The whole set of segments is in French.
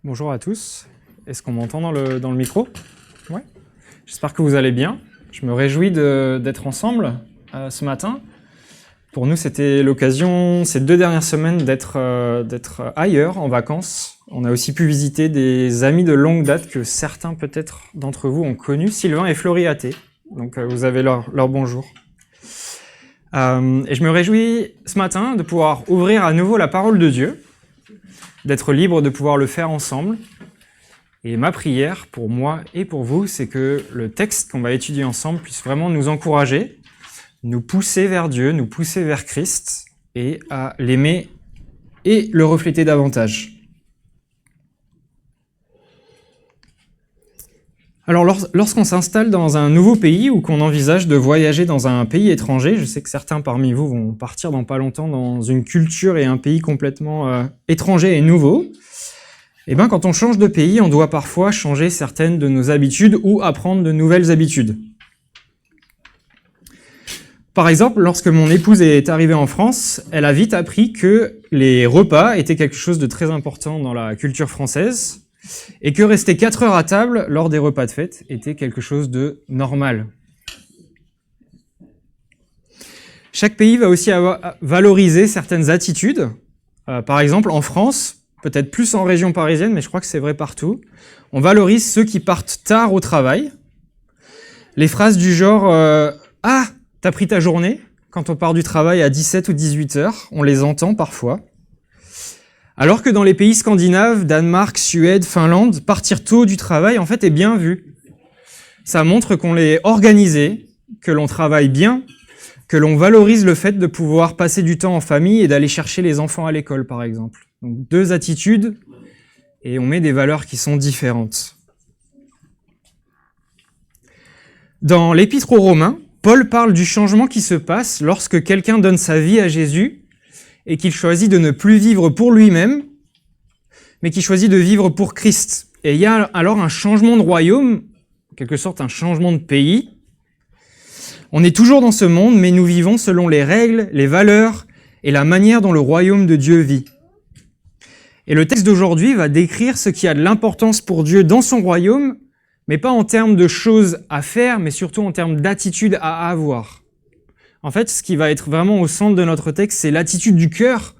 Bonjour à tous. Est-ce qu'on m'entend dans le micro? Ouais. J'espère que vous allez bien. Je me réjouis d'être ensemble ce matin. Pour nous, c'était l'occasion, ces 2 dernières semaines, d'être ailleurs, en vacances. On a aussi pu visiter des amis de longue date que certains, peut-être, d'entre vous ont connus, Sylvain et Florie Athé. Donc, vous avez leur bonjour. Et je me réjouis ce matin de pouvoir ouvrir à nouveau la parole de Dieu, d'être libre de pouvoir le faire ensemble. Et ma prière pour moi et pour vous, c'est que le texte qu'on va étudier ensemble puisse vraiment nous encourager, nous pousser vers Dieu, nous pousser vers Christ et à l'aimer et le refléter davantage. Alors, lorsqu'on s'installe dans un nouveau pays ou qu'on envisage de voyager dans un pays étranger, je sais que certains parmi vous vont partir dans pas longtemps dans une culture et un pays complètement étranger et nouveau. Eh bien, quand on change de pays, on doit parfois changer certaines de nos habitudes ou apprendre de nouvelles habitudes. Par exemple, lorsque mon épouse est arrivée en France, elle a vite appris que les repas étaient quelque chose de très important dans la culture française et que rester 4 heures à table lors des repas de fête était quelque chose de normal. Chaque pays va aussi valoriser certaines attitudes. Par exemple, en France, peut-être plus en région parisienne, mais je crois que c'est vrai partout, on valorise ceux qui partent tard au travail. Les phrases du genre « Ah, t'as pris ta journée ?» quand on part du travail à 17 ou 18 heures, on les entend parfois. Alors que dans les pays scandinaves, Danemark, Suède, Finlande, partir tôt du travail, en fait, est bien vu. Ça montre qu'on est organisé, que l'on travaille bien, que l'on valorise le fait de pouvoir passer du temps en famille et d'aller chercher les enfants à l'école, par exemple. Donc 2 attitudes, et on met des valeurs qui sont différentes. Dans l'Épître aux Romains, Paul parle du changement qui se passe lorsque quelqu'un donne sa vie à Jésus et qu'il choisit de ne plus vivre pour lui-même, mais qu'il choisit de vivre pour Christ. Et il y a alors un changement de royaume, en quelque sorte un changement de pays. On est toujours dans ce monde, mais nous vivons selon les règles, les valeurs et la manière dont le royaume de Dieu vit. Et le texte d'aujourd'hui va décrire ce qui a de l'importance pour Dieu dans son royaume, mais pas en termes de choses à faire, mais surtout en termes d'attitude à avoir. En fait, ce qui va être vraiment au centre de notre texte, c'est l'attitude du cœur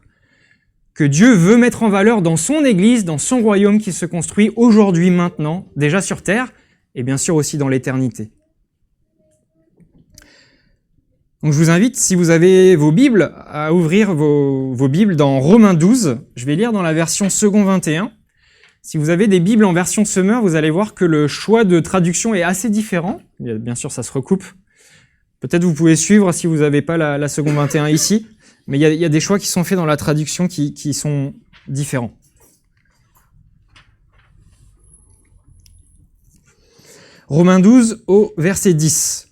que Dieu veut mettre en valeur dans son Église, dans son royaume qui se construit aujourd'hui, maintenant, déjà sur terre, et bien sûr aussi dans l'éternité. Donc je vous invite, si vous avez vos Bibles, à ouvrir vos Bibles dans Romains 12. Je vais lire dans la version second 21. Si vous avez des Bibles en version Semeur, vous allez voir que le choix de traduction est assez différent. Bien sûr, ça se recoupe. Peut-être vous pouvez suivre si vous n'avez pas la seconde 21 ici, mais il y a des choix qui sont faits dans la traduction qui sont différents. Romains 12 au verset 10.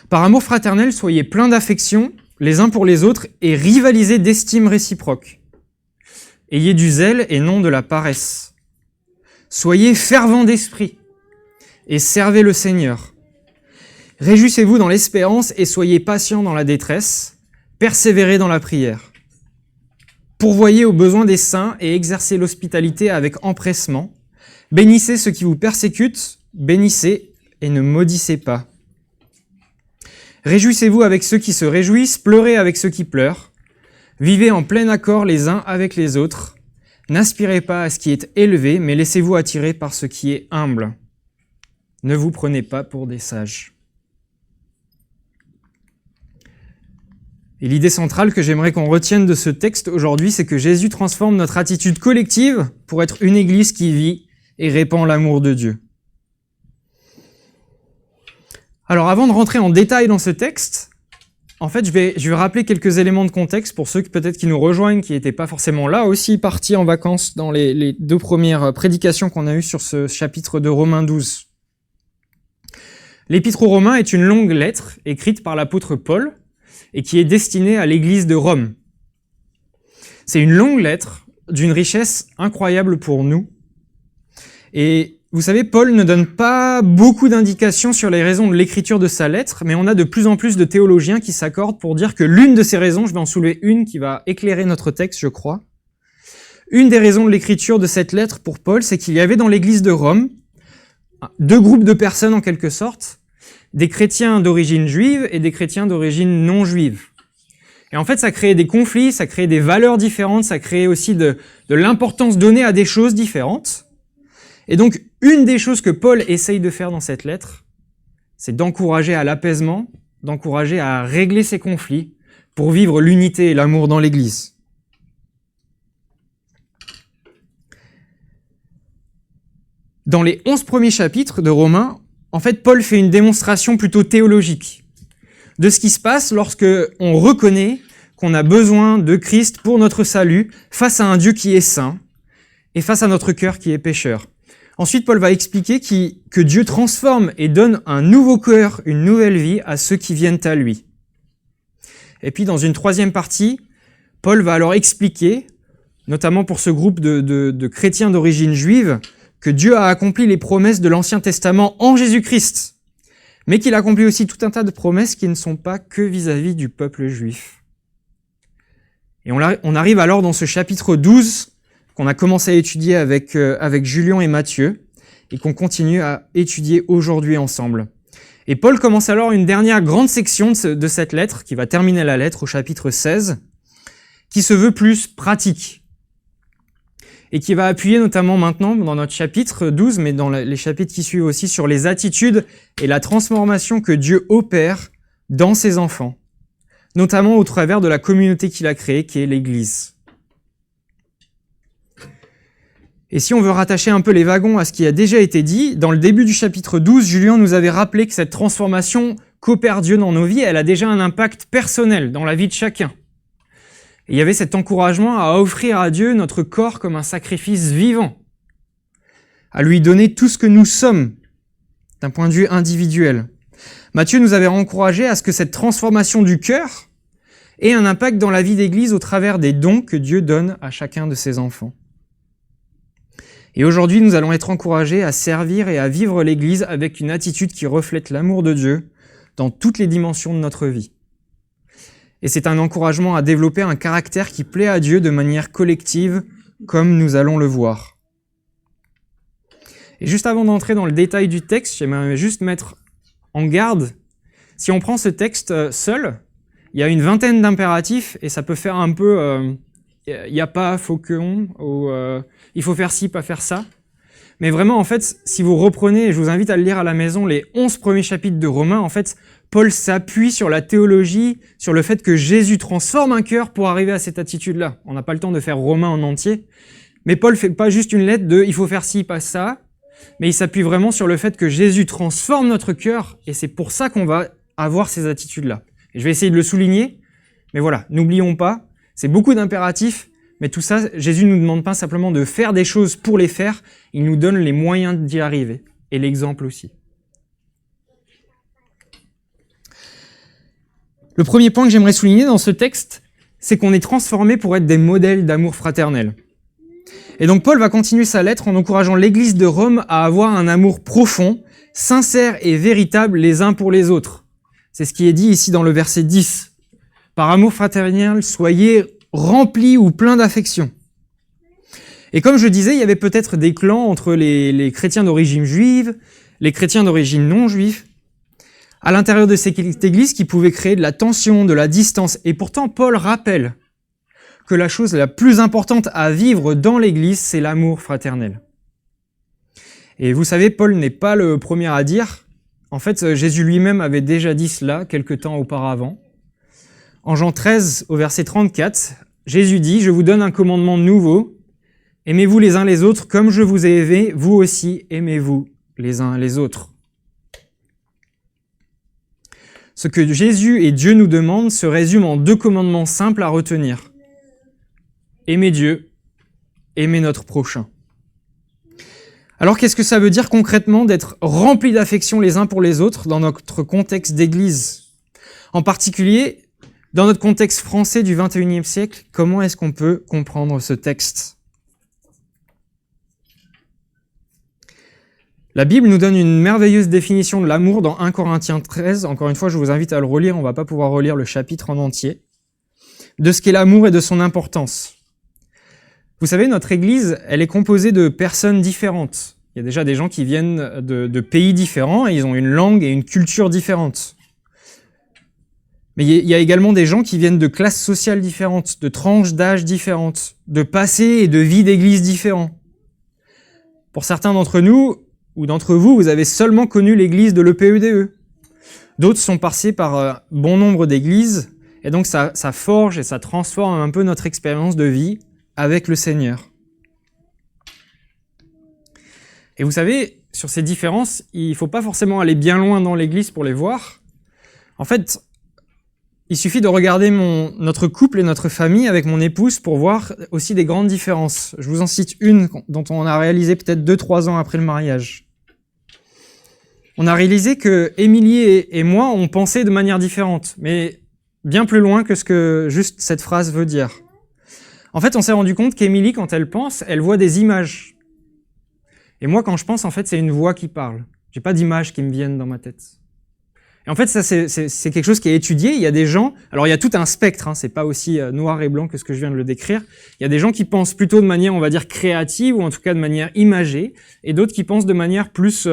Par amour fraternel, soyez pleins d'affection les uns pour les autres et rivalisez d'estime réciproque. Ayez du zèle et non de la paresse. Soyez fervents d'esprit et servez le Seigneur. Réjouissez-vous dans l'espérance et soyez patients dans la détresse, persévérez dans la prière. Pourvoyez aux besoins des saints et exercez l'hospitalité avec empressement. Bénissez ceux qui vous persécutent, bénissez et ne maudissez pas. Réjouissez-vous avec ceux qui se réjouissent, pleurez avec ceux qui pleurent. Vivez en plein accord les uns avec les autres. N'aspirez pas à ce qui est élevé, mais laissez-vous attirer par ce qui est humble. Ne vous prenez pas pour des sages. Et l'idée centrale que j'aimerais qu'on retienne de ce texte aujourd'hui, c'est que Jésus transforme notre attitude collective pour être une Église qui vit et répand l'amour de Dieu. Alors avant de rentrer en détail dans ce texte, en fait, je vais rappeler quelques éléments de contexte pour ceux peut-être qui nous rejoignent, qui n'étaient pas forcément là, aussi partis en vacances dans les 2 premières prédications qu'on a eues sur ce chapitre de Romains 12. L'Épître aux Romains est une longue lettre écrite par l'apôtre Paul et qui est destinée à l'Église de Rome. C'est une longue lettre d'une richesse incroyable pour nous. Et vous savez, Paul ne donne pas beaucoup d'indications sur les raisons de l'écriture de sa lettre, mais on a de plus en plus de théologiens qui s'accordent pour dire que l'une de ces raisons, je vais en soulever une qui va éclairer notre texte, je crois, Une des raisons de l'écriture de cette lettre pour Paul, c'est qu'il y avait dans l'église de Rome deux groupes de personnes en quelque sorte, des chrétiens d'origine juive et des chrétiens d'origine non juive. Et en fait, ça créait des conflits, ça créait des valeurs différentes, ça créait aussi de l'importance donnée à des choses différentes. Et donc, une des choses que Paul essaye de faire dans cette lettre, c'est d'encourager à l'apaisement, d'encourager à régler ces conflits pour vivre l'unité et l'amour dans l'Église. Dans les 11 premiers chapitres de Romains, en fait, Paul fait une démonstration plutôt théologique de ce qui se passe lorsque on reconnaît qu'on a besoin de Christ pour notre salut face à un Dieu qui est saint et face à notre cœur qui est pécheur. Ensuite, Paul va expliquer que Dieu transforme et donne un nouveau cœur, une nouvelle vie à ceux qui viennent à lui. Et puis, dans une troisième partie, Paul va alors expliquer, notamment pour ce groupe de chrétiens d'origine juive, que Dieu a accompli les promesses de l'Ancien Testament en Jésus-Christ, mais qu'il accomplit aussi tout un tas de promesses qui ne sont pas que vis-à-vis du peuple juif. Et on arrive alors dans ce chapitre 12 qu'on a commencé à étudier avec Julien et Mathieu, et qu'on continue à étudier aujourd'hui ensemble. Et Paul commence alors une dernière grande section de cette lettre, qui va terminer la lettre au chapitre 16, qui se veut plus pratique, et qui va appuyer notamment maintenant dans notre chapitre 12, mais dans les chapitres qui suivent aussi, sur les attitudes et la transformation que Dieu opère dans ses enfants, notamment au travers de la communauté qu'il a créée, qui est l'Église. Et si on veut rattacher un peu les wagons à ce qui a déjà été dit, dans le début du chapitre 12, Julien nous avait rappelé que cette transformation qu'opère Dieu dans nos vies, elle a déjà un impact personnel dans la vie de chacun. Et il y avait cet encouragement à offrir à Dieu notre corps comme un sacrifice vivant, à lui donner tout ce que nous sommes, d'un point de vue individuel. Matthieu nous avait encouragé à ce que cette transformation du cœur ait un impact dans la vie d'Église au travers des dons que Dieu donne à chacun de ses enfants. Et aujourd'hui, nous allons être encouragés à servir et à vivre l'Église avec une attitude qui reflète l'amour de Dieu dans toutes les dimensions de notre vie. Et c'est un encouragement à développer un caractère qui plaît à Dieu de manière collective, comme nous allons le voir. Et juste avant d'entrer dans le détail du texte, j'aimerais juste mettre en garde. Si on prend ce texte seul, il y a une vingtaine d'impératifs et ça peut faire un peu il n'y a pas, faut qu'on, ou il faut faire ci, pas faire ça. Mais vraiment, en fait, si vous reprenez, et je vous invite à le lire à la maison, les 11 premiers chapitres de Romains, en fait, Paul s'appuie sur la théologie, sur le fait que Jésus transforme un cœur pour arriver à cette attitude-là. On n'a pas le temps de faire Romains en entier, mais Paul fait pas juste une lettre de « il faut faire ci, pas ça », mais il s'appuie vraiment sur le fait que Jésus transforme notre cœur, et c'est pour ça qu'on va avoir ces attitudes-là. Et je vais essayer de le souligner, mais voilà, n'oublions pas, c'est beaucoup d'impératifs, mais tout ça, Jésus ne nous demande pas simplement de faire des choses pour les faire, il nous donne les moyens d'y arriver, et l'exemple aussi. Le premier point que j'aimerais souligner dans ce texte, c'est qu'on est transformé pour être des modèles d'amour fraternel. Et donc Paul va continuer sa lettre en encourageant l'Église de Rome à avoir un amour profond, sincère et véritable les uns pour les autres. C'est ce qui est dit ici dans le verset 10. Par amour fraternel, soyez remplis ou pleins d'affection. Et comme je disais, il y avait peut-être des clans entre les chrétiens d'origine juive, les chrétiens d'origine non juive, à l'intérieur de cette église qui pouvait créer de la tension, de la distance. Et pourtant, Paul rappelle que la chose la plus importante à vivre dans l'église, c'est l'amour fraternel. Et vous savez, Paul n'est pas le premier à dire. En fait, Jésus lui-même avait déjà dit cela quelque temps auparavant. En Jean 13, au verset 34, Jésus dit « Je vous donne un commandement nouveau. Aimez-vous les uns les autres comme je vous ai aimé, vous aussi aimez-vous les uns les autres. » Ce que Jésus et Dieu nous demandent se résume en deux commandements simples à retenir. Aimer Dieu, aimer notre prochain. Alors qu'est-ce que ça veut dire concrètement d'être rempli d'affection les uns pour les autres dans notre contexte d'église ? En particulier, dans notre contexte français du XXIe siècle, comment est-ce qu'on peut comprendre ce texte ? La Bible nous donne une merveilleuse définition de l'amour dans 1 Corinthiens 13. Encore une fois, je vous invite à le relire, on ne va pas pouvoir relire le chapitre en entier. De ce qu'est l'amour et de son importance. Vous savez, notre Église, elle est composée de personnes différentes. Il y a déjà des gens qui viennent de pays différents et ils ont une langue et une culture différentes. Mais il y a également des gens qui viennent de classes sociales différentes, de tranches d'âge différentes, de passé et de vie d'église différents. Pour certains d'entre nous, ou d'entre vous, vous avez seulement connu l'église de l'EPEDE. D'autres sont passés par bon nombre d'églises, et donc ça forge et ça transforme un peu notre expérience de vie avec le Seigneur. Et vous savez, sur ces différences, il ne faut pas forcément aller bien loin dans l'église pour les voir. En fait, il suffit de regarder notre couple et notre famille avec mon épouse pour voir aussi des grandes différences. Je vous en cite une dont on a réalisé peut-être 2-3 ans après le mariage. On a réalisé que Émilie et moi, on pensait de manière différente, mais bien plus loin que ce que juste cette phrase veut dire. En fait, on s'est rendu compte qu'Émilie, quand elle pense, elle voit des images. Et moi, quand je pense, en fait, c'est une voix qui parle. J'ai pas d'images qui me viennent dans ma tête. Et en fait, ça, c'est quelque chose qui est étudié. Il y a des gens, alors il y a tout un spectre, hein, c'est pas aussi noir et blanc que ce que je viens de le décrire. Il y a des gens qui pensent plutôt de manière, on va dire, créative, ou en tout cas de manière imagée, et d'autres qui pensent de manière plus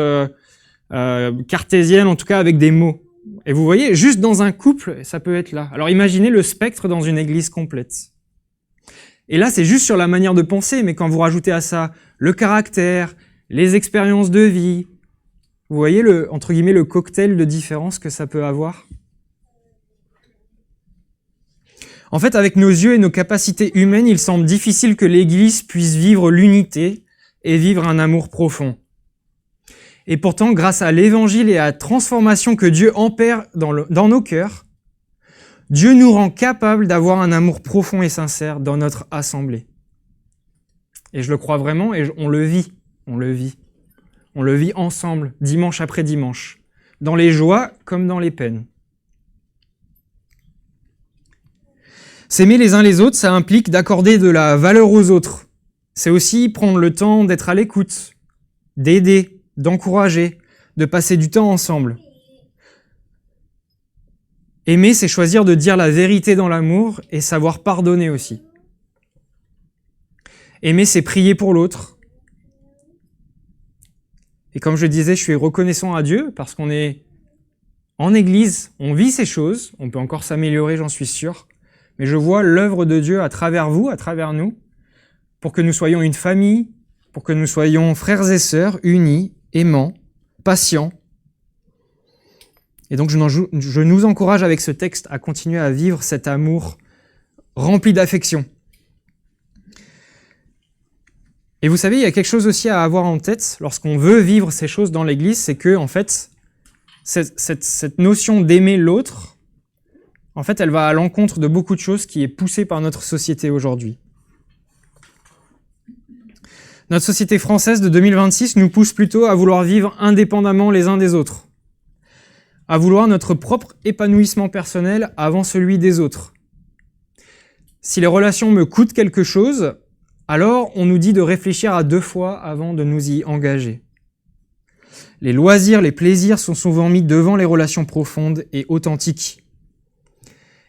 cartésienne, en tout cas avec des mots. Et vous voyez, juste dans un couple, ça peut être là. Alors imaginez le spectre dans une église complète. Et là, c'est juste sur la manière de penser, mais quand vous rajoutez à ça le caractère, les expériences de vie, vous voyez entre guillemets le cocktail de différences que ça peut avoir. En fait, avec nos yeux et nos capacités humaines, il semble difficile que l'Église puisse vivre l'unité et vivre un amour profond. Et pourtant, grâce à l'Évangile et à la transformation que Dieu opère dans nos cœurs, Dieu nous rend capables d'avoir un amour profond et sincère dans notre assemblée. Et je le crois vraiment, et on le vit. On le vit ensemble, dimanche après dimanche, dans les joies comme dans les peines. S'aimer les uns les autres, ça implique d'accorder de la valeur aux autres. C'est aussi prendre le temps d'être à l'écoute, d'aider, d'encourager, de passer du temps ensemble. Aimer, c'est choisir de dire la vérité dans l'amour et savoir pardonner aussi. Aimer, c'est prier pour l'autre. Et comme je disais, je suis reconnaissant à Dieu parce qu'on est en Église, on vit ces choses, on peut encore s'améliorer, j'en suis sûr, mais je vois l'œuvre de Dieu à travers vous, à travers nous, pour que nous soyons une famille, pour que nous soyons frères et sœurs, unis, aimants, patients. Et donc je nous encourage avec ce texte à continuer à vivre cet amour rempli d'affection. Et vous savez, il y a quelque chose aussi à avoir en tête lorsqu'on veut vivre ces choses dans l'Église, c'est que, en fait, cette notion d'aimer l'autre, en fait, elle va à l'encontre de beaucoup de choses qui est poussée par notre société aujourd'hui. Notre société française de 2026 nous pousse plutôt à vouloir vivre indépendamment les uns des autres, à vouloir notre propre épanouissement personnel avant celui des autres. Si les relations me coûtent quelque chose, alors on nous dit de réfléchir à 2 fois avant de nous y engager. Les loisirs, les plaisirs sont souvent mis devant les relations profondes et authentiques.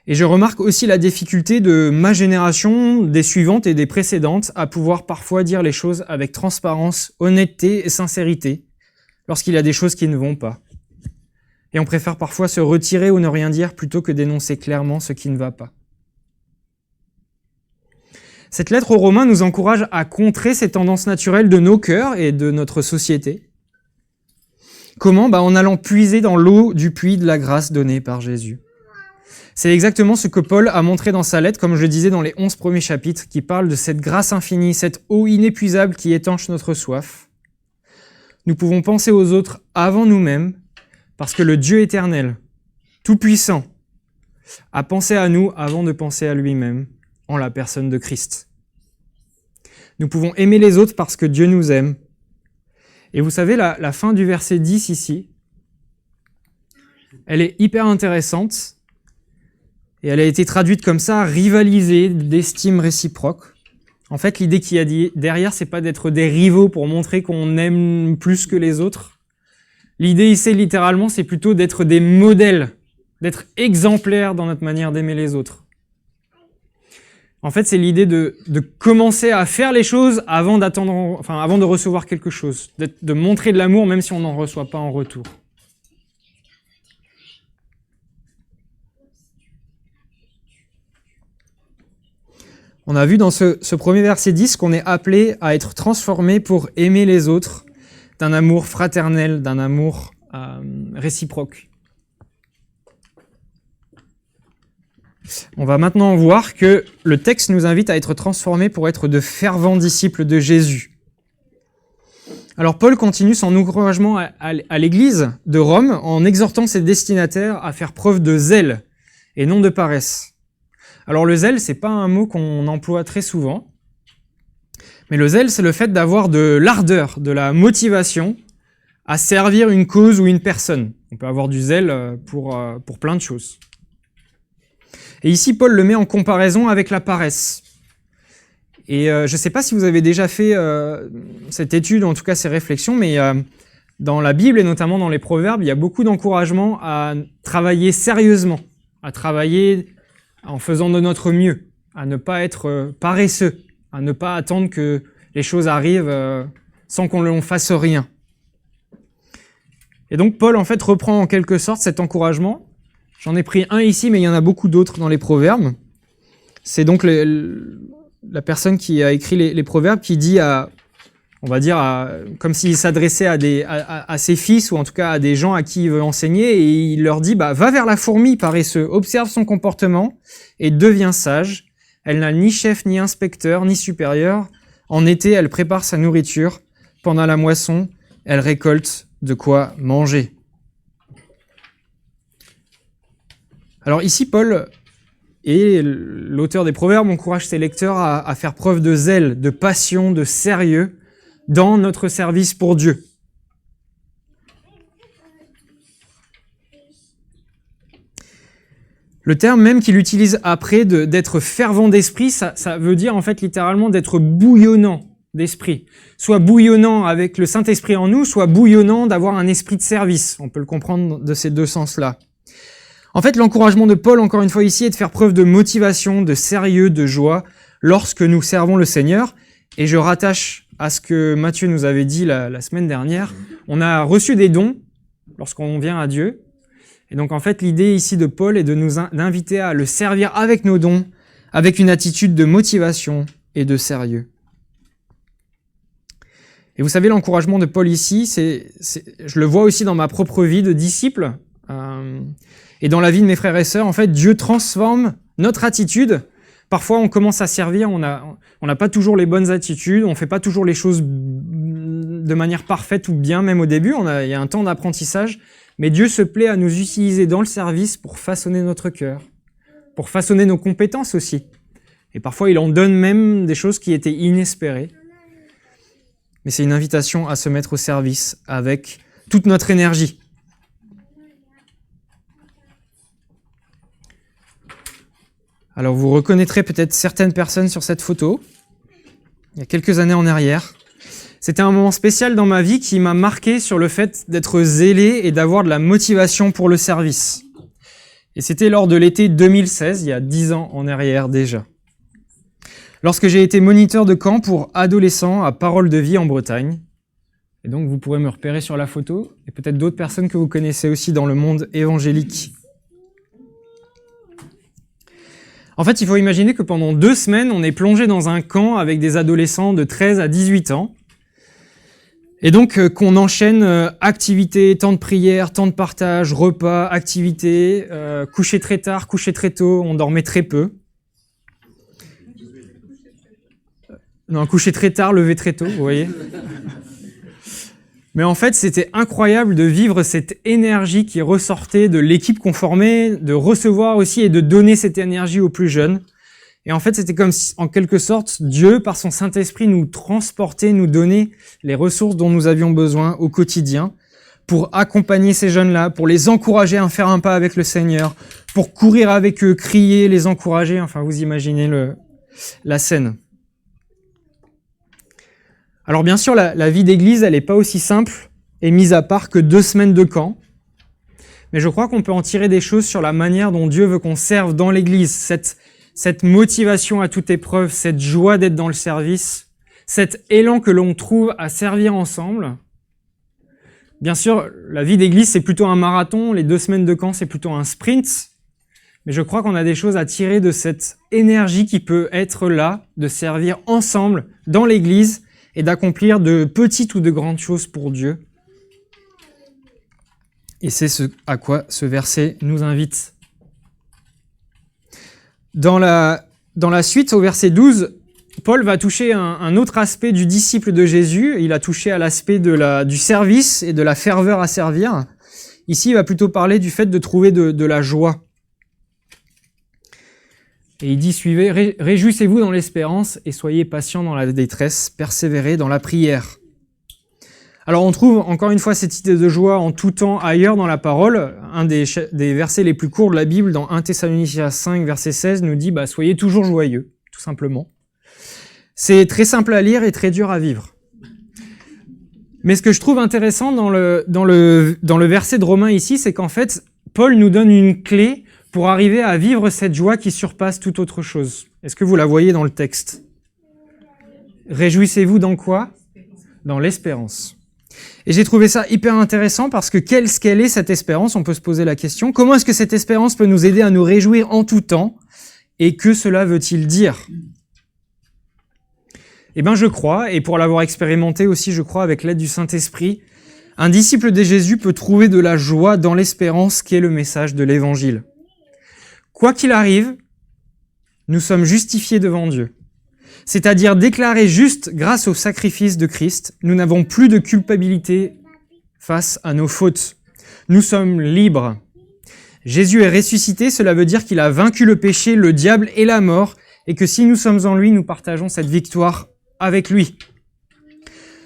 Et je remarque aussi la difficulté de ma génération, des suivantes et des précédentes, à pouvoir parfois dire les choses avec transparence, honnêteté et sincérité, lorsqu'il y a des choses qui ne vont pas. Et on préfère parfois se retirer ou ne rien dire plutôt que d'énoncer clairement ce qui ne va pas. Cette lettre aux Romains nous encourage à contrer ces tendances naturelles de nos cœurs et de notre société. Comment ? En allant puiser dans l'eau du puits de la grâce donnée par Jésus. C'est exactement ce que Paul a montré dans sa lettre, comme je le disais dans les 11 premiers chapitres, qui parlent de cette grâce infinie, cette eau inépuisable qui étanche notre soif. Nous pouvons penser aux autres avant nous-mêmes, parce que le Dieu éternel, tout-puissant, a pensé à nous avant de penser à lui-même, en la personne de Christ. Nous pouvons aimer les autres parce que Dieu nous aime. Et vous savez, la fin du verset 10 ici, elle est hyper intéressante, et elle a été traduite comme ça, rivaliser d'estime réciproque. En fait, l'idée qu'il y a derrière, c'est pas d'être des rivaux pour montrer qu'on aime plus que les autres. L'idée ici, littéralement, c'est plutôt d'être des modèles, d'être exemplaires dans notre manière d'aimer les autres. En fait, c'est l'idée de commencer à faire les choses avant avant de recevoir quelque chose, de montrer de l'amour même si on n'en reçoit pas en retour. On a vu dans ce premier verset 10 qu'on est appelé à être transformé pour aimer les autres d'un amour fraternel, d'un amour réciproque. On va maintenant voir que le texte nous invite à être transformés pour être de fervents disciples de Jésus. Alors Paul continue son encouragement à l'Église de Rome en exhortant ses destinataires à faire preuve de zèle et non de paresse. Alors le zèle, c'est pas un mot qu'on emploie très souvent, mais le zèle, c'est le fait d'avoir de l'ardeur, de la motivation à servir une cause ou une personne. On peut avoir du zèle pour plein de choses. Et ici, Paul le met en comparaison avec la paresse. Et je ne sais pas si vous avez déjà fait cette étude, ou en tout cas ces réflexions, mais dans la Bible et notamment dans les Proverbes, il y a beaucoup d'encouragement à travailler sérieusement, à travailler en faisant de notre mieux, à ne pas être paresseux, à ne pas attendre que les choses arrivent sans qu'on ne fasse rien. Et donc Paul en fait reprend en quelque sorte cet encouragement. J'en ai pris un ici, mais il y en a beaucoup d'autres dans les Proverbes. C'est donc la personne qui a écrit les Proverbes qui dit comme s'il s'adressait à ses fils, ou en tout cas à des gens à qui il veut enseigner, et il leur dit, va vers la fourmi paresseux, observe son comportement et deviens sage. Elle n'a ni chef, ni inspecteur, ni supérieur. En été, elle prépare sa nourriture. Pendant la moisson, elle récolte de quoi manger. Alors ici, Paul et l'auteur des Proverbes encourage ses lecteurs à faire preuve de zèle, de passion, de sérieux dans notre service pour Dieu. Le terme même qu'il utilise après d'être fervent d'esprit, ça veut dire en fait littéralement d'être bouillonnant d'esprit. Soit bouillonnant avec le Saint-Esprit en nous, soit bouillonnant d'avoir un esprit de service. On peut le comprendre de ces deux sens-là. En fait, l'encouragement de Paul, encore une fois ici, est de faire preuve de motivation, de sérieux, de joie lorsque nous servons le Seigneur. Et je rattache à ce que Matthieu nous avait dit la semaine dernière. On a reçu des dons lorsqu'on vient à Dieu. Et donc, en fait, l'idée ici de Paul est de nous inviter à le servir avec nos dons, avec une attitude de motivation et de sérieux. Et vous savez, l'encouragement de Paul ici, je le vois aussi dans ma propre vie de disciple, et dans la vie de mes frères et sœurs. En fait, Dieu transforme notre attitude. Parfois, on commence à servir, on n'a pas toujours les bonnes attitudes, on fait pas toujours les choses de manière parfaite ou bien, même au début. Il y a un temps d'apprentissage. Mais Dieu se plaît à nous utiliser dans le service pour façonner notre cœur, pour façonner nos compétences aussi. Et parfois, il en donne même des choses qui étaient inespérées. Mais c'est une invitation à se mettre au service avec toute notre énergie. Alors, vous reconnaîtrez peut-être certaines personnes sur cette photo, il y a quelques années en arrière. C'était un moment spécial dans ma vie qui m'a marqué sur le fait d'être zélé et d'avoir de la motivation pour le service. Et c'était lors de l'été 2016, il y a 10 ans en arrière déjà. Lorsque j'ai été moniteur de camp pour adolescents à Parole de Vie en Bretagne. Et donc vous pourrez me repérer sur la photo, et peut-être d'autres personnes que vous connaissez aussi dans le monde évangélique. En fait, il faut imaginer que pendant 2 semaines, on est plongé dans un camp avec des adolescents de 13 à 18 ans. Et donc, qu'on enchaîne activités, temps de prière, temps de partage, repas, activités, coucher très tard, coucher très tôt, on dormait très peu. Non, coucher très tard, lever très tôt, vous voyez. Mais en fait, c'était incroyable de vivre cette énergie qui ressortait de l'équipe qu'on formait, de recevoir aussi et de donner cette énergie aux plus jeunes. Et en fait, c'était comme si, en quelque sorte, Dieu, par son Saint-Esprit, nous transportait, nous donnait les ressources dont nous avions besoin au quotidien pour accompagner ces jeunes-là, pour les encourager à faire un pas avec le Seigneur, pour courir avec eux, crier, les encourager. Enfin, vous imaginez la scène. Alors bien sûr, la vie d'église, elle n'est pas aussi simple et mise à part que 2 semaines de camp. Mais je crois qu'on peut en tirer des choses sur la manière dont Dieu veut qu'on serve dans l'église, cette motivation à toute épreuve, cette joie d'être dans le service, cet élan que l'on trouve à servir ensemble. Bien sûr, la vie d'église, c'est plutôt un marathon, les 2 semaines de camp, c'est plutôt un sprint, mais je crois qu'on a des choses à tirer de cette énergie qui peut être là, de servir ensemble dans l'église et d'accomplir de petites ou de grandes choses pour Dieu. Et c'est ce à quoi ce verset nous invite. Dans la suite, au verset 12, Paul va toucher un autre aspect du disciple de Jésus. Il a touché à l'aspect du service et de la ferveur à servir. Ici, il va plutôt parler du fait de trouver de la joie. Et il dit, suivez, réjouissez-vous dans l'espérance et soyez patients dans la détresse, persévérez dans la prière. Alors on trouve encore une fois cette idée de joie en tout temps ailleurs dans la parole. Un des versets les plus courts de la Bible, dans 1 Thessaloniciens 5, verset 16, nous dit « Soyez toujours joyeux », tout simplement. C'est très simple à lire et très dur à vivre. Mais ce que je trouve intéressant dans le verset de Romains ici, c'est qu'en fait, Paul nous donne une clé pour arriver à vivre cette joie qui surpasse toute autre chose. Est-ce que vous la voyez dans le texte ? Réjouissez-vous dans quoi ? Dans l'espérance. Et j'ai trouvé ça hyper intéressant parce que qu'est-ce qu'elle est cette espérance ? On peut se poser la question. Comment est-ce que cette espérance peut nous aider à nous réjouir en tout temps ? Et que cela veut-il dire ? Eh bien, je crois, et pour l'avoir expérimenté aussi, je crois, avec l'aide du Saint-Esprit, un disciple de Jésus peut trouver de la joie dans l'espérance qui est le message de l'Évangile. Quoi qu'il arrive, nous sommes justifiés devant Dieu. C'est-à-dire déclarés justes grâce au sacrifice de Christ. Nous n'avons plus de culpabilité face à nos fautes. Nous sommes libres. Jésus est ressuscité, cela veut dire qu'il a vaincu le péché, le diable et la mort, et que si nous sommes en lui, nous partageons cette victoire avec lui.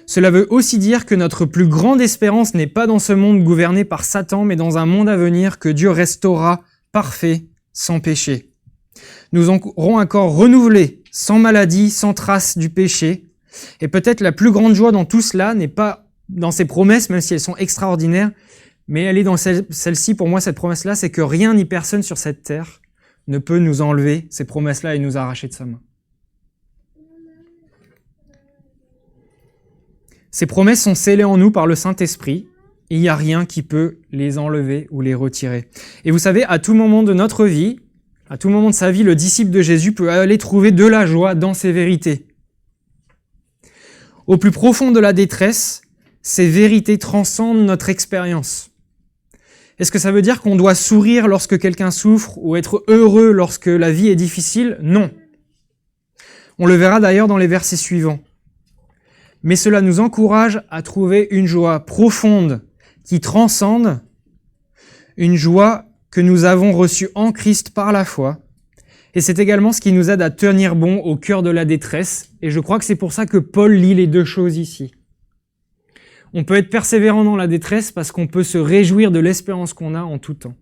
Cela veut aussi dire que notre plus grande espérance n'est pas dans ce monde gouverné par Satan, mais dans un monde à venir que Dieu restaurera parfait, sans péché. Nous aurons un corps renouvelé, sans maladie, sans trace du péché. Et peut-être la plus grande joie dans tout cela n'est pas dans ces promesses, même si elles sont extraordinaires, mais elle est dans celle-ci, pour moi, cette promesse-là, c'est que rien ni personne sur cette terre ne peut nous enlever ces promesses-là et nous arracher de sa main. Ces promesses sont scellées en nous par le Saint-Esprit, et il n'y a rien qui peut les enlever ou les retirer. Et vous savez, à tout moment de notre vie, à tout moment de sa vie, le disciple de Jésus peut aller trouver de la joie dans ces vérités. Au plus profond de la détresse, ces vérités transcendent notre expérience. Est-ce que ça veut dire qu'on doit sourire lorsque quelqu'un souffre ou être heureux lorsque la vie est difficile ? Non. On le verra d'ailleurs dans les versets suivants. Mais cela nous encourage à trouver une joie profonde qui transcende, une joie que nous avons reçue en Christ par la foi. Et c'est également ce qui nous aide à tenir bon au cœur de la détresse. Et je crois que c'est pour ça que Paul lie les deux choses ici. On peut être persévérant dans la détresse parce qu'on peut se réjouir de l'espérance qu'on a en tout temps.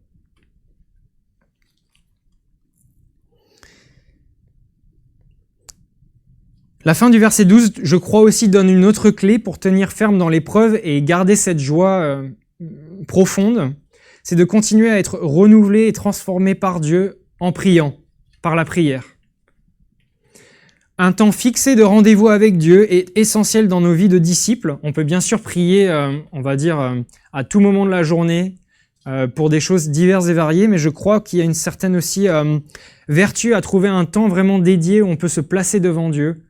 La fin du verset 12, je crois aussi, donne une autre clé pour tenir ferme dans l'épreuve et garder cette joie profonde. C'est de continuer à être renouvelé et transformé par Dieu en priant, par la prière. Un temps fixé de rendez-vous avec Dieu est essentiel dans nos vies de disciples. On peut bien sûr prier, à tout moment de la journée, pour des choses diverses et variées, mais je crois qu'il y a une certaine aussi vertu à trouver un temps vraiment dédié où on peut se placer devant Dieu,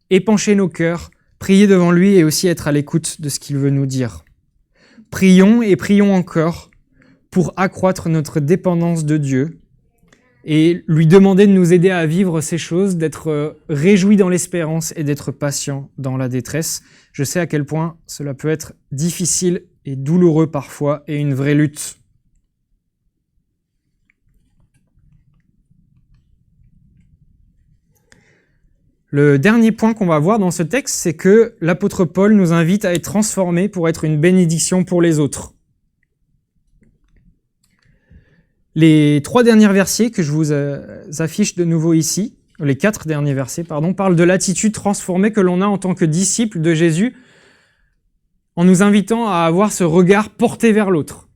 épancher nos cœurs, prier devant lui et aussi être à l'écoute de ce qu'il veut nous dire. Prions et prions encore pour accroître notre dépendance de Dieu et lui demander de nous aider à vivre ces choses, d'être réjouis dans l'espérance et d'être patient dans la détresse. Je sais à quel point cela peut être difficile et douloureux parfois et une vraie lutte. Le dernier point qu'on va voir dans ce texte, c'est que l'apôtre Paul nous invite à être transformés pour être une bénédiction pour les autres. Les 3 derniers versets que je vous affiche de nouveau ici, les 4 derniers versets, parlent de l'attitude transformée que l'on a en tant que disciple de Jésus en nous invitant à avoir ce regard porté vers l'autre.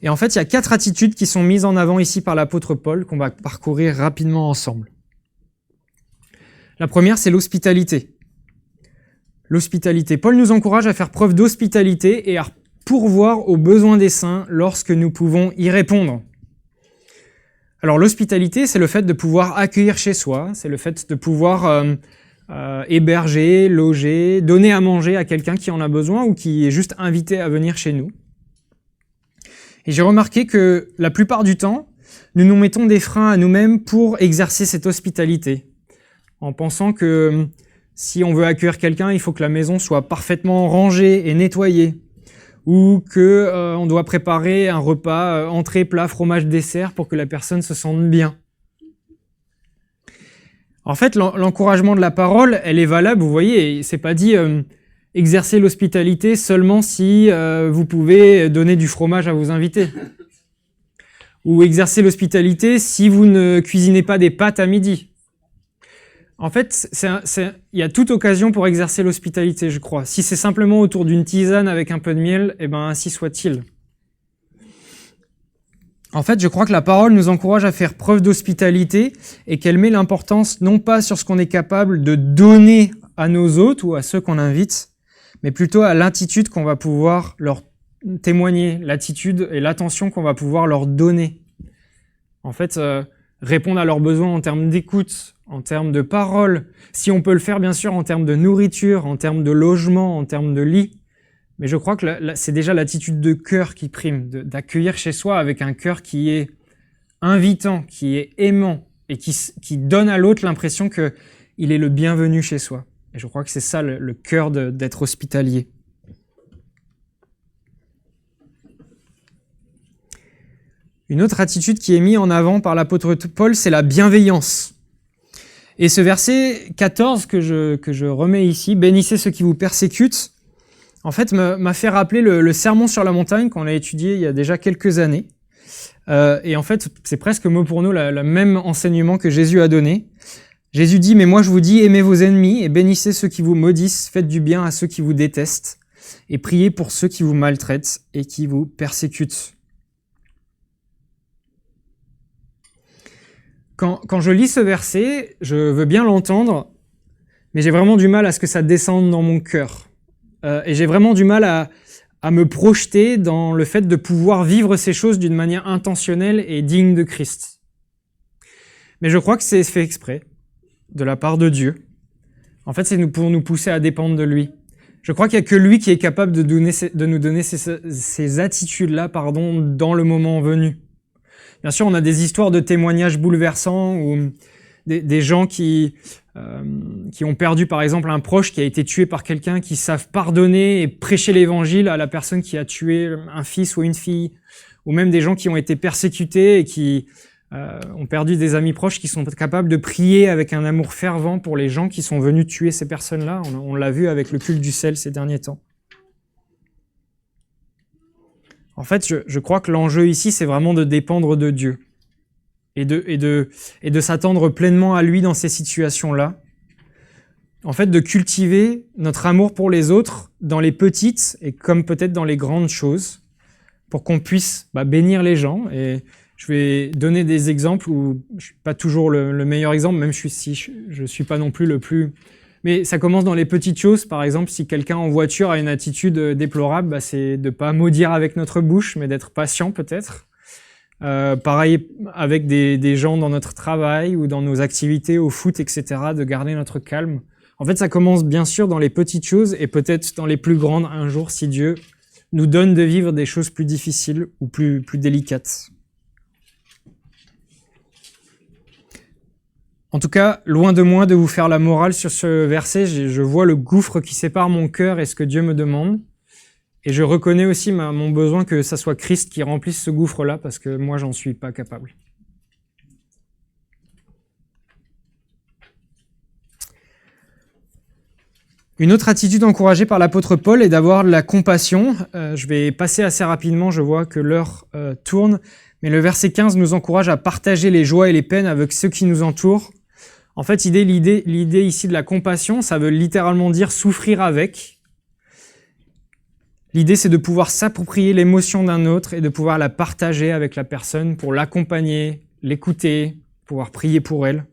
Et en fait, il y a 4 attitudes qui sont mises en avant ici par l'apôtre Paul, qu'on va parcourir rapidement ensemble. La première, c'est l'hospitalité. L'hospitalité. Paul nous encourage à faire preuve d'hospitalité et à pourvoir aux besoins des saints lorsque nous pouvons y répondre. Alors l'hospitalité, c'est le fait de pouvoir accueillir chez soi, c'est le fait de pouvoir héberger, loger, donner à manger à quelqu'un qui en a besoin ou qui est juste invité à venir chez nous. Et j'ai remarqué que la plupart du temps, nous nous mettons des freins à nous-mêmes pour exercer cette hospitalité, en pensant que si on veut accueillir quelqu'un, il faut que la maison soit parfaitement rangée et nettoyée, ou que on doit préparer un repas entrée, plat, fromage, dessert pour que la personne se sente bien. En fait, l'encouragement de la parole, elle est valable, vous voyez, c'est pas dit exercer l'hospitalité seulement si vous pouvez donner du fromage à vos invités. Ou exercer l'hospitalité si vous ne cuisinez pas des pâtes à midi. En fait, il y a toute occasion pour exercer l'hospitalité, je crois. Si c'est simplement autour d'une tisane avec un peu de miel, eh ben ainsi soit-il. En fait, je crois que la parole nous encourage à faire preuve d'hospitalité et qu'elle met l'importance non pas sur ce qu'on est capable de donner à nos hôtes ou à ceux qu'on invite, mais plutôt à l'attitude qu'on va pouvoir leur témoigner, l'attitude et l'attention qu'on va pouvoir leur donner. En fait, répondre à leurs besoins en termes d'écoute, en termes de parole, si on peut le faire bien sûr en termes de nourriture, en termes de logement, en termes de lit. Mais je crois que c'est déjà l'attitude de cœur qui prime, d'accueillir chez soi avec un cœur qui est invitant, qui est aimant et qui donne à l'autre l'impression qu'il est le bienvenu chez soi. Et je crois que c'est ça le cœur d'être hospitalier. Une autre attitude qui est mise en avant par l'apôtre Paul, c'est la bienveillance. Et ce verset 14 que je remets ici, « Bénissez ceux qui vous persécutent », en fait m'a fait rappeler le sermon sur la montagne qu'on a étudié il y a déjà quelques années. Et en fait, c'est presque mot pour mot le même enseignement que Jésus a donné. Jésus dit « Mais moi je vous dis, aimez vos ennemis et bénissez ceux qui vous maudissent, faites du bien à ceux qui vous détestent, et priez pour ceux qui vous maltraitent et qui vous persécutent. » Quand je lis ce verset, je veux bien l'entendre, mais j'ai vraiment du mal à ce que ça descende dans mon cœur. Et j'ai vraiment du mal à me projeter dans le fait de pouvoir vivre ces choses d'une manière intentionnelle et digne de Christ. Mais je crois que c'est fait exprès, de la part de Dieu. En fait, c'est pour nous pousser à dépendre de lui. Je crois qu'il n'y a que lui qui est capable de nous donner ces attitudes-là, dans le moment venu. Bien sûr, on a des histoires de témoignages bouleversants ou des gens qui ont perdu, par exemple, un proche qui a été tué par quelqu'un, qui savent pardonner et prêcher l'évangile à la personne qui a tué un fils ou une fille, ou même des gens qui ont été persécutés et qui ont perdu des amis proches qui sont capables de prier avec un amour fervent pour les gens qui sont venus tuer ces personnes-là. On l'a vu avec le culte du sel ces derniers temps. En fait, je crois que l'enjeu ici, c'est vraiment de dépendre de Dieu et de s'attendre pleinement à lui dans ces situations-là. En fait, de cultiver notre amour pour les autres dans les petites et comme peut-être dans les grandes choses pour qu'on puisse bénir les gens. Et je vais donner des exemples où je suis pas toujours le meilleur exemple, même si je suis pas non plus le plus... Mais ça commence dans les petites choses. Par exemple, si quelqu'un en voiture a une attitude déplorable, c'est de pas maudire avec notre bouche, mais d'être patient peut-être. Pareil avec des gens dans notre travail ou dans nos activités au foot, etc., de garder notre calme. En fait, ça commence bien sûr dans les petites choses et peut-être dans les plus grandes un jour si Dieu nous donne de vivre des choses plus difficiles ou plus délicates. En tout cas, loin de moi de vous faire la morale sur ce verset, je vois le gouffre qui sépare mon cœur et ce que Dieu me demande. Et je reconnais aussi mon besoin que ça soit Christ qui remplisse ce gouffre-là, parce que moi, j'en suis pas capable. Une autre attitude encouragée par l'apôtre Paul est d'avoir de la compassion. Je vais passer assez rapidement, je vois que l'heure tourne. Mais le verset 15 nous encourage à partager les joies et les peines avec ceux qui nous entourent. En fait, l'idée ici de la compassion, ça veut littéralement dire souffrir avec. L'idée, c'est de pouvoir s'approprier l'émotion d'un autre et de pouvoir la partager avec la personne pour l'accompagner, l'écouter, pouvoir prier pour elle.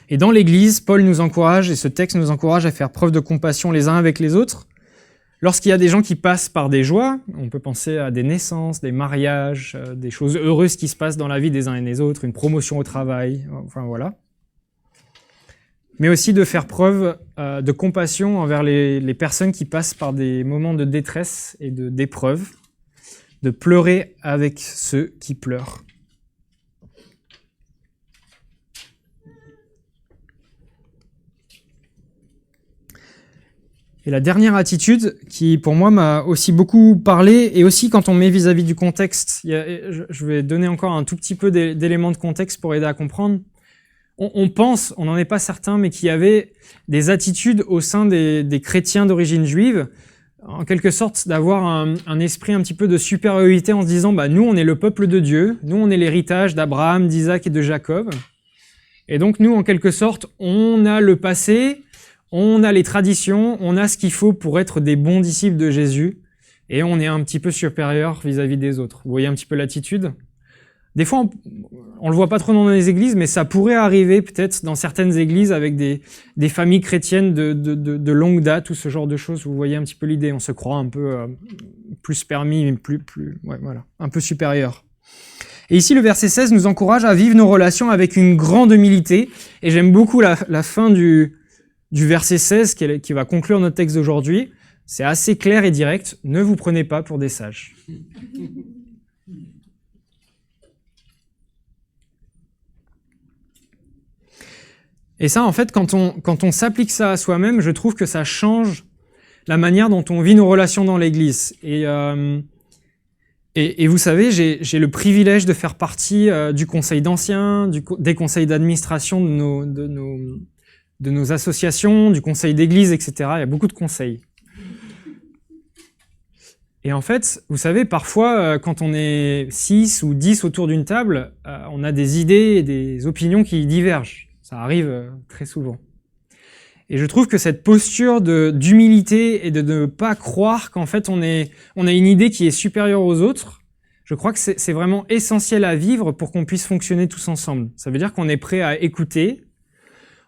Et dans l'Église, Paul nous encourage, et ce texte nous encourage à faire preuve de compassion les uns avec les autres. Lorsqu'il y a des gens qui passent par des joies, on peut penser à des naissances, des mariages, des choses heureuses qui se passent dans la vie des uns et des autres, une promotion au travail, enfin voilà. Mais aussi de faire preuve de compassion envers les personnes qui passent par des moments de détresse et d'épreuve, de pleurer avec ceux qui pleurent. Et la dernière attitude qui, pour moi, m'a aussi beaucoup parlé, et aussi quand on met vis-à-vis du contexte, je vais donner encore un tout petit peu d'éléments de contexte pour aider à comprendre. On pense, on n'en est pas certain, mais qu'il y avait des attitudes au sein des chrétiens d'origine juive, en quelque sorte d'avoir un esprit un petit peu de supériorité en se disant « nous, on est le peuple de Dieu, nous, on est l'héritage d'Abraham, d'Isaac et de Jacob. Et donc, nous, en quelque sorte, on a le passé, on a les traditions, on a ce qu'il faut pour être des bons disciples de Jésus, et on est un petit peu supérieur vis-à-vis des autres. » Vous voyez un petit peu l'attitude ? Des fois, on le voit pas trop dans les églises, mais ça pourrait arriver peut-être dans certaines églises avec des familles chrétiennes de longue date ou ce genre de choses. Vous voyez un petit peu l'idée. On se croit un peu plus permis, mais un peu supérieur. Et ici, le verset 16 nous encourage à vivre nos relations avec une grande humilité. Et j'aime beaucoup la fin du verset 16 qui va conclure notre texte d'aujourd'hui. C'est assez clair et direct. Ne vous prenez pas pour des sages. Et ça, en fait, quand on s'applique ça à soi-même, je trouve que ça change la manière dont on vit nos relations dans l'Église. Et vous savez, j'ai le privilège de faire partie du conseil d'anciens, des conseils d'administration de nos associations, du conseil d'église, etc. Il y a beaucoup de conseils. Et en fait, vous savez, parfois, quand on est 6 ou 10 autour d'une table, on a des idées et des opinions qui divergent. Ça arrive très souvent. Et je trouve que cette posture d'humilité et de ne pas croire qu'en fait on a une idée qui est supérieure aux autres, je crois que c'est vraiment essentiel à vivre pour qu'on puisse fonctionner tous ensemble. Ça veut dire qu'on est prêt à écouter,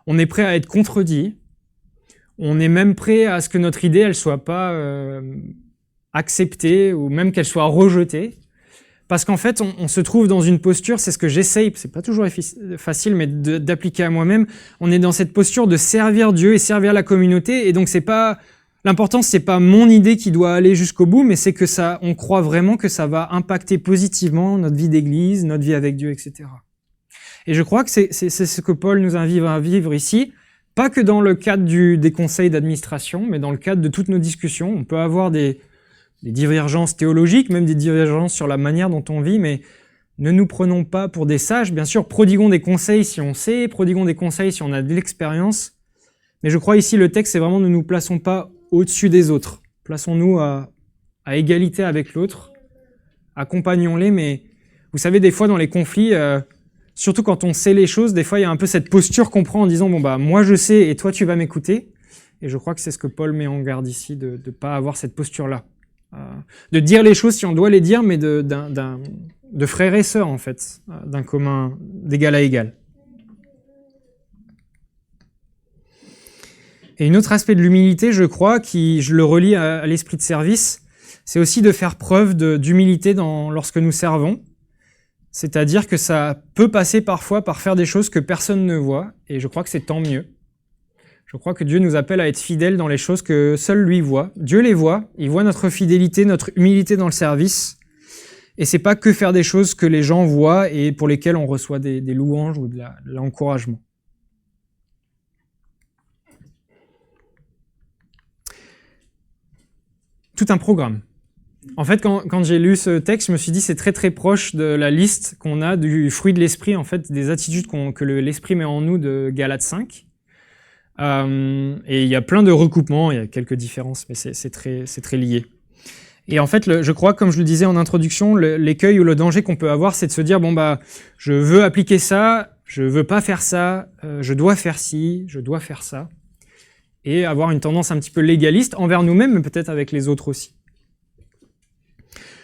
on est prêt à être contredit, on est même prêt à ce que notre idée elle soit pas acceptée ou même qu'elle soit rejetée. Parce qu'en fait, on se trouve dans une posture, c'est ce que j'essaye, c'est pas toujours facile, mais d'appliquer à moi-même, on est dans cette posture de servir Dieu et servir la communauté, et donc l'important c'est pas mon idée qui doit aller jusqu'au bout, mais c'est que on croit vraiment que ça va impacter positivement notre vie d'église, notre vie avec Dieu, etc. Et je crois que c'est ce que Paul nous invite à vivre ici, pas que dans le cadre des conseils d'administration, mais dans le cadre de toutes nos discussions. On peut avoir des divergences théologiques, même des divergences sur la manière dont on vit, mais ne nous prenons pas pour des sages. Bien sûr, prodiguons des conseils si on sait, prodiguons des conseils si on a de l'expérience, mais je crois ici le texte, c'est vraiment ne nous plaçons pas au-dessus des autres. Plaçons-nous à égalité avec l'autre, accompagnons-les, mais vous savez, des fois dans les conflits, surtout quand on sait les choses, des fois il y a un peu cette posture qu'on prend en disant « bon bah moi je sais et toi tu vas m'écouter », et je crois que c'est ce que Paul met en garde ici, de ne pas avoir cette posture-là. De dire les choses si on doit les dire, mais de frères et sœurs, en fait, d'un commun, d'égal à égal. Et un autre aspect de l'humilité, je crois, je le relie à l'esprit de service, c'est aussi de faire preuve d'humilité lorsque nous servons. C'est-à-dire que ça peut passer parfois par faire des choses que personne ne voit, et je crois que c'est tant mieux. Je crois que Dieu nous appelle à être fidèles dans les choses que seul lui voit. Dieu les voit, il voit notre fidélité, notre humilité dans le service. Et c'est pas que faire des choses que les gens voient et pour lesquelles on reçoit des louanges ou de l'encouragement. Tout un programme. En fait, quand j'ai lu ce texte, je me suis dit c'est très très proche de la liste qu'on a du fruit de l'esprit, en fait, des attitudes que l'esprit met en nous de Galates 5. Et il y a plein de recoupements, il y a quelques différences, mais c'est très lié. Et en fait, je crois, comme je le disais en introduction, l'écueil ou le danger qu'on peut avoir, c'est de se dire, bon bah, je veux appliquer ça, je veux pas faire ça, je dois faire ci, je dois faire ça. et avoir une tendance un petit peu légaliste envers nous-mêmes, mais peut-être avec les autres aussi.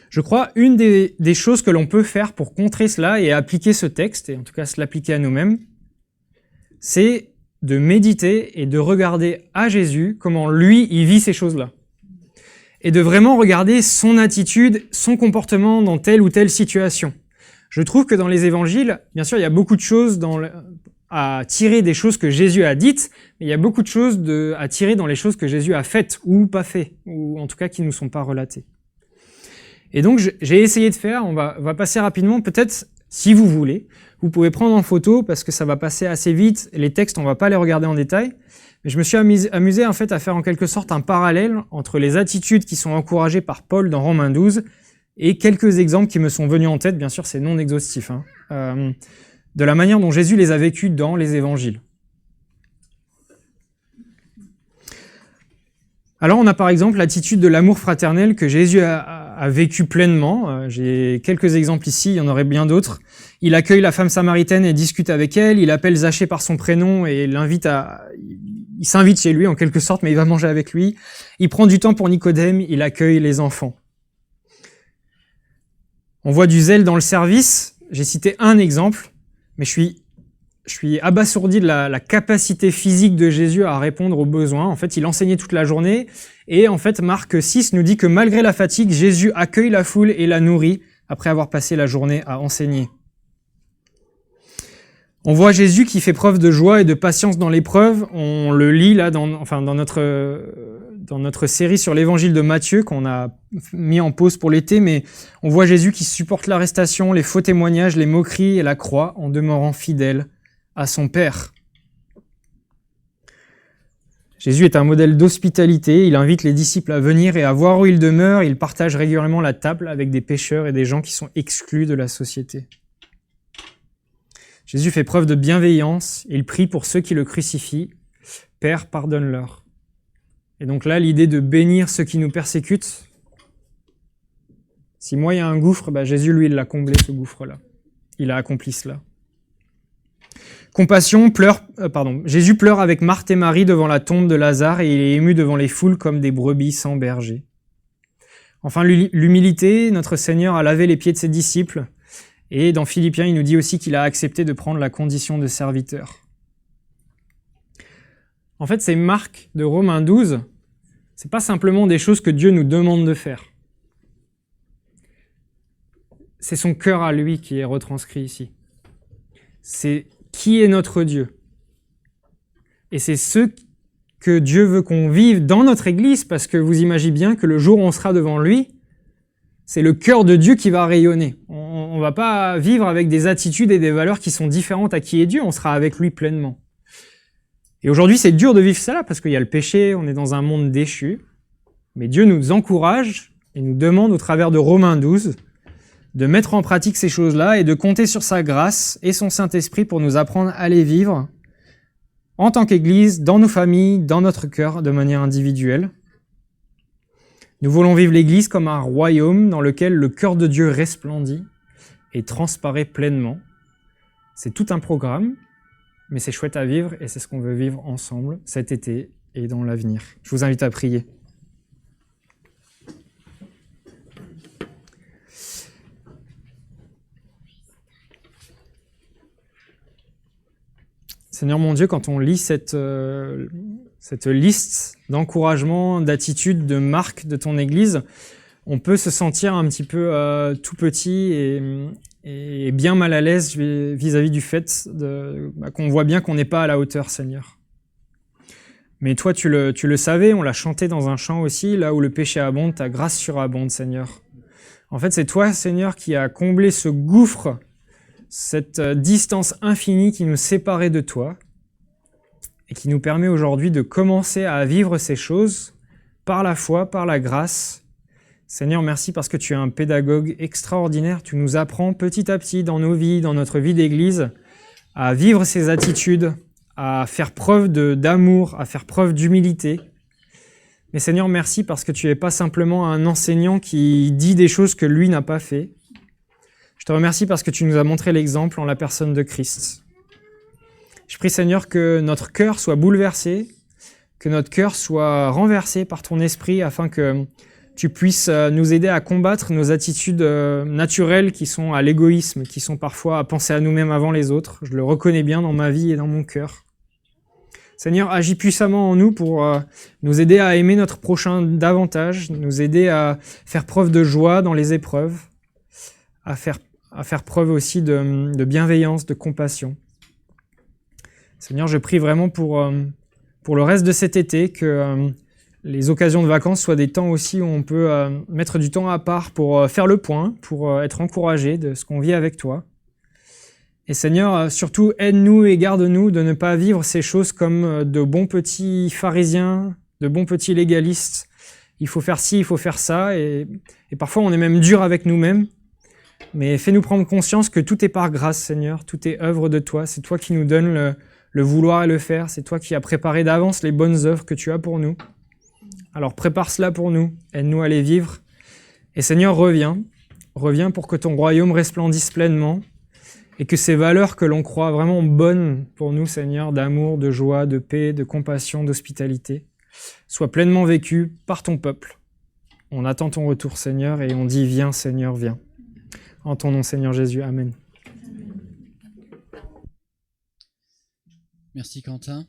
Je crois une des choses que l'on peut faire pour contrer cela et appliquer ce texte, et en tout cas se l'appliquer à nous-mêmes, c'est de méditer et de regarder à Jésus comment lui, il vit ces choses-là. Et de vraiment regarder son attitude, son comportement dans telle ou telle situation. Je trouve que dans les évangiles, bien sûr, il y a beaucoup de choses à tirer des choses que Jésus a dites, mais il y a beaucoup de choses à tirer dans les choses que Jésus a faites ou pas faites, ou en tout cas qui ne nous sont pas relatées. Et donc, j'ai essayé de faire, on va passer rapidement, peut-être, si vous voulez, vous pouvez prendre en photo, parce que ça va passer assez vite, les textes, on va pas les regarder en détail, mais je me suis amusé en fait à faire en quelque sorte un parallèle entre les attitudes qui sont encouragées par Paul dans Romains 12 et quelques exemples qui me sont venus en tête, bien sûr c'est non exhaustif, de la manière dont Jésus les a vécus dans les évangiles. Alors on a par exemple l'attitude de l'amour fraternel que Jésus a vécu pleinement. J'ai quelques exemples ici, il y en aurait bien d'autres. Il accueille la femme samaritaine et discute avec elle, il appelle Zachée par son prénom et il s'invite chez lui en quelque sorte, mais il va manger avec lui. Il prend du temps pour Nicodème, il accueille les enfants. On voit du zèle dans le service, j'ai cité un exemple, mais je suis abasourdi de la capacité physique de Jésus à répondre aux besoins. En fait, il enseignait toute la journée, et en fait, Marc 6 nous dit que malgré la fatigue, Jésus accueille la foule et la nourrit après avoir passé la journée à enseigner. On voit Jésus qui fait preuve de joie et de patience dans l'épreuve. On le lit là dans notre série sur l'évangile de Matthieu qu'on a mis en pause pour l'été, mais on voit Jésus qui supporte l'arrestation, les faux témoignages, les moqueries et la croix en demeurant fidèle à son Père. Jésus est un modèle d'hospitalité, il invite les disciples à venir et à voir où il demeure, il partage régulièrement la table avec des pécheurs et des gens qui sont exclus de la société. Jésus fait preuve de bienveillance, il prie pour ceux qui le crucifient, « Père, pardonne-leur ». Et donc là, l'idée de bénir ceux qui nous persécutent, si moi il y a un gouffre, Jésus lui il l'a comblé ce gouffre-là, il a accompli cela. Compassion, Jésus pleure avec Marthe et Marie devant la tombe de Lazare et il est ému devant les foules comme des brebis sans berger. Enfin, l'humilité, notre Seigneur a lavé les pieds de ses disciples et dans Philippiens, il nous dit aussi qu'il a accepté de prendre la condition de serviteur. En fait, ces marques de Romains 12, c'est pas simplement des choses que Dieu nous demande de faire. C'est son cœur à lui qui est retranscrit ici. C'est qui est notre Dieu. Et c'est ce que Dieu veut qu'on vive dans notre Église, parce que vous imaginez bien que le jour où on sera devant lui, c'est le cœur de Dieu qui va rayonner. On va pas vivre avec des attitudes et des valeurs qui sont différentes à qui est Dieu, on sera avec lui pleinement. Et aujourd'hui, c'est dur de vivre cela, parce qu'il y a le péché, on est dans un monde déchu, mais Dieu nous encourage et nous demande au travers de Romains 12 de mettre en pratique ces choses-là et de compter sur sa grâce et son Saint-Esprit pour nous apprendre à les vivre en tant qu'Église, dans nos familles, dans notre cœur, de manière individuelle. Nous voulons vivre l'Église comme un royaume dans lequel le cœur de Dieu resplendit et transparaît pleinement. C'est tout un programme, mais c'est chouette à vivre et c'est ce qu'on veut vivre ensemble cet été et dans l'avenir. Je vous invite à prier. Seigneur mon Dieu, quand on lit cette liste d'encouragements, d'attitudes, de marques de ton Église, on peut se sentir un petit peu tout petit et bien mal à l'aise vis-à-vis du fait qu'on voit bien qu'on n'est pas à la hauteur, Seigneur. Mais toi, tu le savais, on l'a chanté dans un chant aussi, là où le péché abonde, ta grâce surabonde, Seigneur. En fait, c'est toi, Seigneur, qui as comblé ce gouffre, cette distance infinie qui nous séparait de toi et qui nous permet aujourd'hui de commencer à vivre ces choses par la foi, par la grâce. Seigneur, merci parce que tu es un pédagogue extraordinaire. Tu nous apprends petit à petit dans nos vies, dans notre vie d'église, à vivre ces attitudes, à faire preuve d'amour, à faire preuve d'humilité. Mais Seigneur, merci parce que tu n'es pas simplement un enseignant qui dit des choses que lui n'a pas fait. Je te remercie parce que tu nous as montré l'exemple en la personne de Christ. Je prie, Seigneur, que notre cœur soit bouleversé, que notre cœur soit renversé par ton esprit afin que tu puisses nous aider à combattre nos attitudes naturelles qui sont à l'égoïsme, qui sont parfois à penser à nous-mêmes avant les autres. Je le reconnais bien dans ma vie et dans mon cœur. Seigneur, agis puissamment en nous pour nous aider à aimer notre prochain davantage, nous aider à faire preuve de joie dans les épreuves, à faire preuve aussi de bienveillance, de compassion. Seigneur, je prie vraiment pour le reste de cet été, que les occasions de vacances soient des temps aussi où on peut mettre du temps à part pour faire le point, pour être encouragé de ce qu'on vit avec toi. Et Seigneur, surtout aide-nous et garde-nous de ne pas vivre ces choses comme de bons petits pharisiens, de bons petits légalistes. Il faut faire ci, il faut faire ça, et parfois on est même dur avec nous-mêmes. Mais fais-nous prendre conscience que tout est par grâce, Seigneur, tout est œuvre de toi. C'est toi qui nous donnes le vouloir et le faire. C'est toi qui as préparé d'avance les bonnes œuvres que tu as pour nous. Alors prépare cela pour nous, aide-nous à les vivre. Et Seigneur, reviens pour que ton royaume resplendisse pleinement et que ces valeurs que l'on croit vraiment bonnes pour nous, Seigneur, d'amour, de joie, de paix, de compassion, d'hospitalité, soient pleinement vécues par ton peuple. On attend ton retour, Seigneur, et on dit « Viens, Seigneur, viens ». En ton nom, Seigneur Jésus. Amen. Merci Quentin.